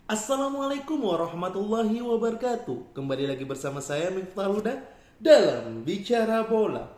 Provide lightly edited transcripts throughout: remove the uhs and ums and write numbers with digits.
Assalamualaikum warahmatullahi wabarakatuh. Kembali lagi bersama saya Miftah Huda dalam Bicara Bola.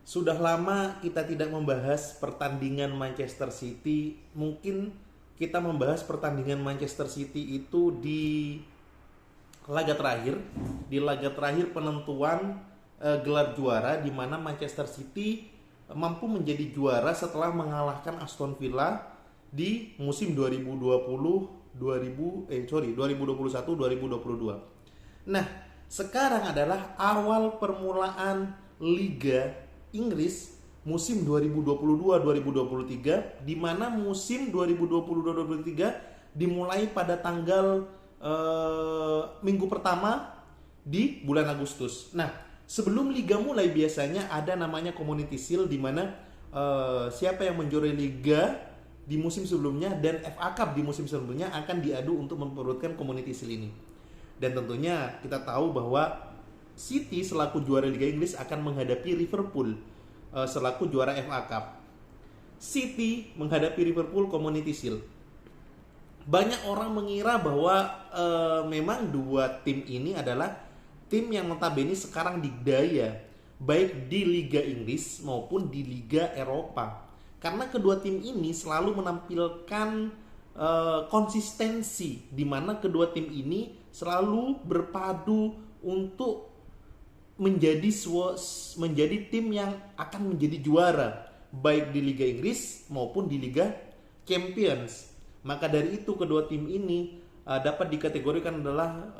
Sudah lama kita tidak membahas pertandingan Manchester City. Mungkin kita membahas pertandingan Manchester City itu di laga terakhir, penentuan gelar juara, di mana Manchester City mampu menjadi juara setelah mengalahkan Aston Villa di musim 2021-2022. Nah, sekarang adalah awal permulaan Liga Inggris musim 2022-2023, di mana musim 2022-2023 dimulai pada tanggal minggu pertama di bulan Agustus. Nah, sebelum liga mulai biasanya ada namanya Community Shield, di mana siapa yang menjuarai liga di musim sebelumnya dan FA Cup di musim sebelumnya akan diadu untuk memperebutkan Community Shield ini. Dan tentunya kita tahu bahwa City selaku juara Liga Inggris akan menghadapi Liverpool selaku juara FA Cup. City menghadapi Liverpool Community Shield. Banyak orang mengira bahwa memang dua tim ini adalah tim yang notabene sekarang digdaya baik di Liga Inggris maupun di Liga Eropa. Karena kedua tim ini selalu menampilkan konsistensi, di mana kedua tim ini selalu berpadu untuk menjadi tim yang akan menjadi juara baik di Liga Inggris maupun di Liga Champions. Maka dari itu kedua tim ini dapat dikategorikan adalah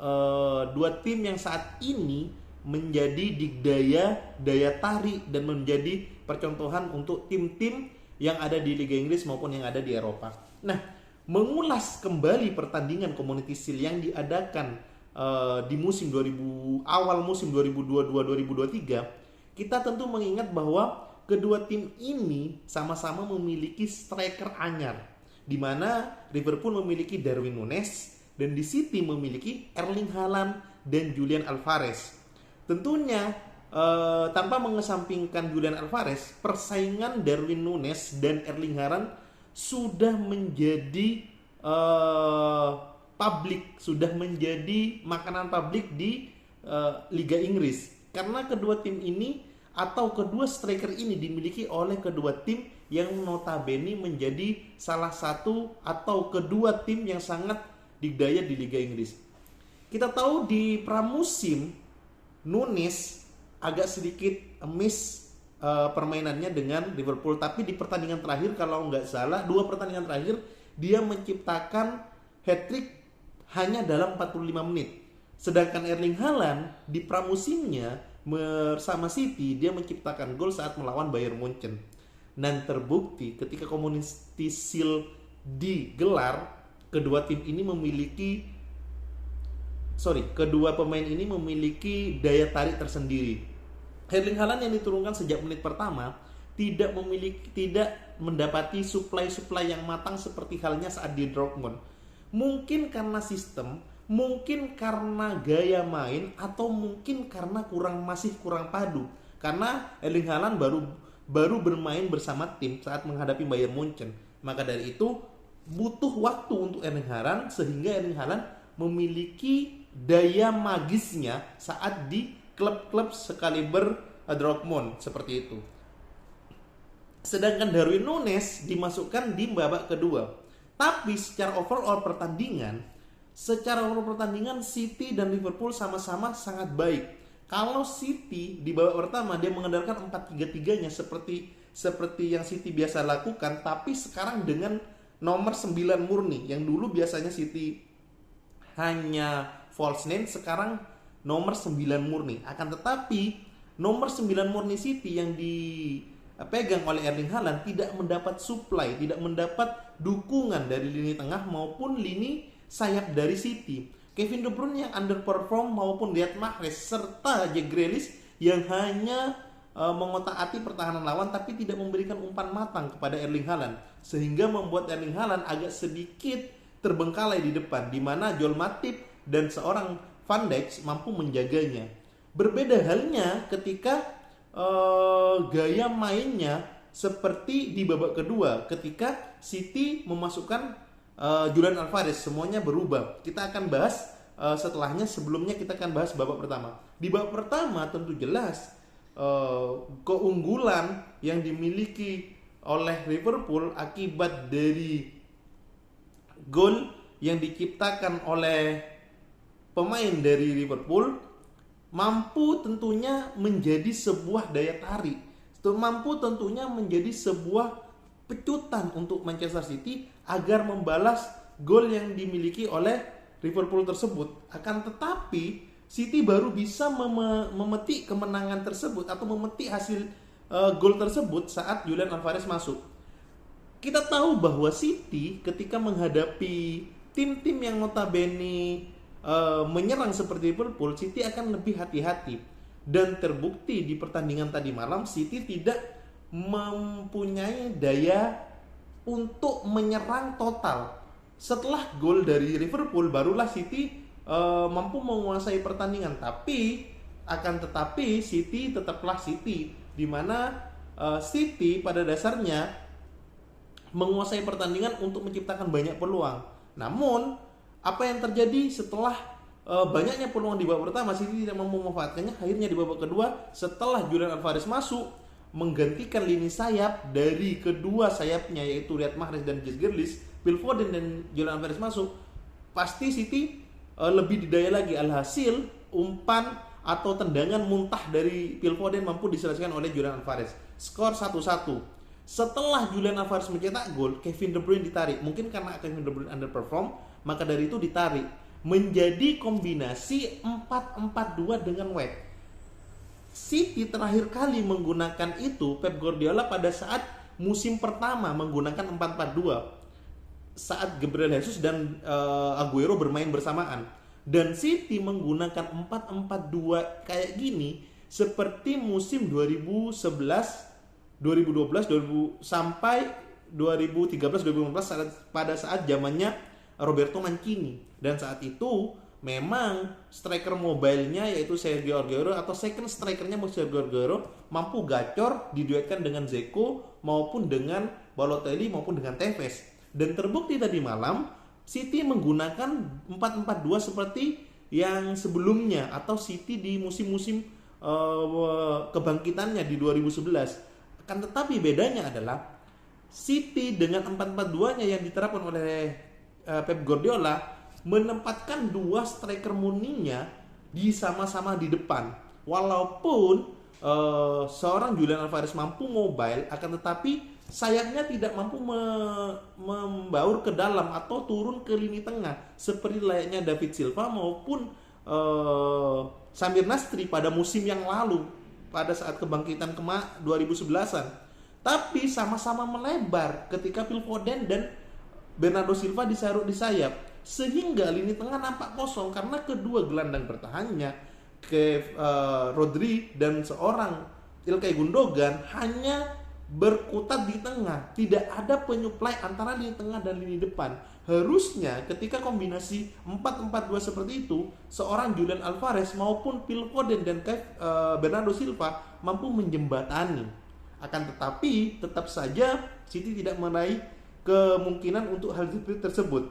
dua tim yang saat ini menjadi digdaya, daya tarik, dan menjadi percontohan untuk tim-tim yang ada di Liga Inggris maupun yang ada di Eropa. Nah, mengulas kembali pertandingan Community Shield yang diadakan di awal musim 2022-2023, kita tentu mengingat bahwa kedua tim ini sama-sama memiliki striker anyar, di mana Liverpool memiliki Darwin Núñez dan di City memiliki Erling Haaland dan Julian Alvarez. Tentunya tanpa mengesampingkan Julian Alvarez, persaingan Darwin Núñez dan Erling Haaland sudah menjadi sudah menjadi makanan publik di Liga Inggris. Karena kedua tim ini atau kedua striker ini dimiliki oleh kedua tim yang notabene menjadi salah satu atau kedua tim yang sangat digdaya di Liga Inggris. Kita tahu di pramusim Núñez agak sedikit miss permainannya dengan Liverpool, tapi di pertandingan terakhir kalau nggak salah 2 pertandingan terakhir dia menciptakan hat-trick hanya dalam 45 menit. Sedangkan Erling Haaland di pramusimnya bersama City dia menciptakan gol saat melawan Bayern Munchen. Dan terbukti ketika Community Shield digelar, kedua pemain ini memiliki daya tarik tersendiri. Erling Haaland yang diturunkan sejak menit pertama tidak mendapati suplai yang matang seperti halnya saat di Dortmund. Mungkin karena sistem, mungkin karena gaya main, atau mungkin karena masih kurang padu. Karena Erling Haaland baru bermain bersama tim saat menghadapi Bayern Munchen. Maka dari itu butuh waktu untuk Erling Haaland, sehingga Erling Haaland memiliki daya magisnya saat di klub-klub sekaliber Dortmund seperti itu. Sedangkan Darwin Núñez dimasukkan di babak kedua. Tapi secara overall pertandingan City dan Liverpool sama-sama sangat baik. Kalau City di babak pertama dia mengandalkan 4-3-3-nya seperti yang City biasa lakukan, tapi sekarang dengan nomor 9 murni. Yang dulu biasanya City hanya false 9, sekarang nomor 9 murni. Akan tetapi nomor 9 murni City yang dipegang oleh Erling Haaland tidak mendapat supply, tidak mendapat dukungan dari lini tengah maupun lini sayap dari City. Kevin De Bruyne yang underperform maupun Riyad Mahrez serta Jack Grealish yang hanya mengotak-atik pertahanan lawan tapi tidak memberikan umpan matang kepada Erling Haaland, sehingga membuat Erling Haaland agak sedikit terbengkalai di depan, di mana Joel Matip dan seorang Van Dijk mampu menjaganya. Berbeda halnya ketika gaya mainnya seperti di babak kedua ketika City memasukkan Julian Alvarez, semuanya berubah. Kita akan bahas setelahnya. Sebelumnya kita akan bahas babak pertama. Di babak pertama tentu jelas keunggulan yang dimiliki oleh Liverpool akibat dari gol yang diciptakan oleh pemain dari Liverpool mampu tentunya menjadi sebuah daya tarik, mampu tentunya menjadi sebuah pecutan untuk Manchester City agar membalas gol yang dimiliki oleh Liverpool tersebut. Akan tetapi City baru bisa memetik kemenangan tersebut atau memetik hasil gol tersebut saat Julian Alvarez masuk. Kita tahu bahwa City ketika menghadapi tim-tim yang notabene menyerang seperti Liverpool, City akan lebih hati-hati. Dan terbukti di pertandingan tadi malam, City tidak mempunyai daya untuk menyerang total. Setelah gol dari Liverpool, barulah City mampu menguasai pertandingan. Tetapi City tetaplah City, di mana City pada dasarnya menguasai pertandingan untuk menciptakan banyak peluang. Namun apa yang terjadi setelah banyaknya peluang di babak pertama, City tidak mampu memanfaatkannya. Akhirnya di babak kedua, setelah Julian Alvarez masuk menggantikan lini sayap dari kedua sayapnya, yaitu Riyad Mahrez dan Jess Grealish, Phil Foden dan Julian Alvarez masuk, pasti City lebih didaya lagi. Alhasil umpan atau tendangan muntah dari Phil Foden mampu diselesaikan oleh Julian Alvarez. Skor 1-1. Setelah Julian Alvarez mencetak gol, Kevin De Bruyne ditarik. Mungkin karena Kevin De Bruyne underperform, maka dari itu ditarik menjadi kombinasi 4-4-2 dengan White. City terakhir kali menggunakan itu Pep Guardiola pada saat musim pertama menggunakan 4-4-2 saat Gabriel Jesus dan Aguero bermain bersamaan. Dan City menggunakan 4-4-2 kayak gini seperti musim 2011, 2012, sampai 2013-2014 pada saat zamannya Roberto Mancini. Dan saat itu memang striker mobile-nya yaitu Sergio Aguero atau second strikernya Sergio Aguero mampu gacor diduetkan dengan Dzeko maupun dengan Balotelli maupun dengan Tevez. Dan terbukti tadi malam City menggunakan 4-4-2 seperti yang sebelumnya atau City di musim-musim kebangkitannya di 2011. Akan tetapi bedanya adalah City dengan 4-4-2-nya yang diterapkan oleh Pep Guardiola menempatkan dua striker murninya di sama-sama di depan. Walaupun seorang Julian Alvarez mampu mobile, akan tetapi sayapnya tidak mampu membaur ke dalam atau turun ke lini tengah seperti layaknya David Silva maupun Samir Nasri pada musim yang lalu pada saat kebangkitan 2011-an. Tapi sama-sama melebar ketika Phil Foden dan Bernardo Silva disaruh di sayap, sehingga lini tengah nampak kosong karena kedua gelandang bertahannya Rodri dan seorang Ilkay Gundogan hanya berkutat di tengah. Tidak ada penyuplai antara lini tengah dan lini depan. Harusnya ketika kombinasi 4-4-2 seperti itu, seorang Julian Alvarez maupun Phil Foden dan Bernardo Silva mampu menjembatani. Akan tetapi tetap saja City tidak meraih kemungkinan untuk hal tersebut,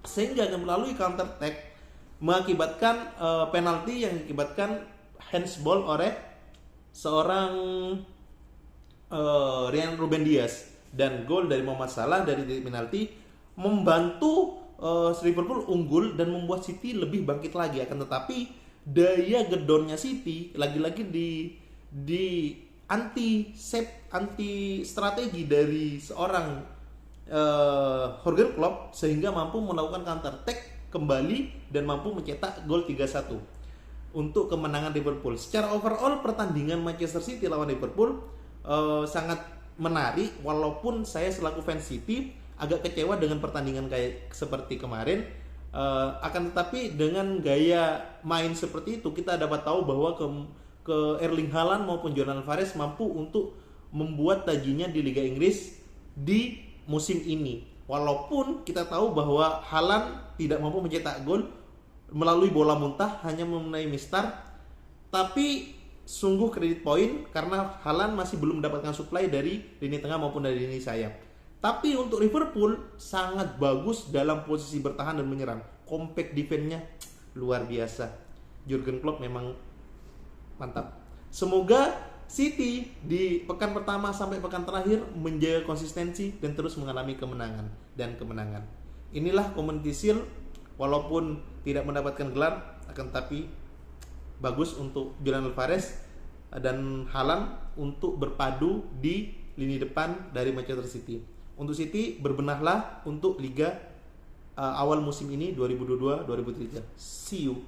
sehingga melalui counter attack mengakibatkan penalti yang mengakibatkan handsball oleh seorang Ryan Ruben Dias, dan gol dari Mohamed Salah dari penalti membantu Liverpool unggul dan membuat City lebih bangkit lagi. Akan tetapi daya gedornya City lagi-lagi di anti strategi dari seorang Jurgen Klopp, sehingga mampu melakukan counter attack kembali dan mampu mencetak gol 3-1 untuk kemenangan Liverpool. Secara overall pertandingan Manchester City lawan Liverpool sangat menarik, walaupun saya selaku fans City agak kecewa dengan pertandingan kayak seperti kemarin. Akan tetapi dengan gaya main seperti itu kita dapat tahu bahwa ke Erling Haaland maupun Julian Alvarez mampu untuk membuat tajinya di Liga Inggris di musim ini. Walaupun kita tahu bahwa Haaland tidak mampu mencetak gol melalui bola muntah, hanya memenai mistar, tapi sungguh kredit poin karena Haaland masih belum mendapatkan suplai dari lini tengah maupun dari lini sayap. Tapi untuk Liverpool sangat bagus dalam posisi bertahan dan menyerang. Compact defense-nya luar biasa. Jurgen Klopp memang mantap. Semoga City di pekan pertama sampai pekan terakhir menjaga konsistensi dan terus mengalami kemenangan dan kemenangan. Inilah Community Shield, walaupun tidak mendapatkan gelar, akan tapi bagus untuk Julian Alvarez dan Haaland untuk berpadu di lini depan dari Manchester City. Untuk City, berbenahlah untuk liga awal musim ini 2022-2023. See you.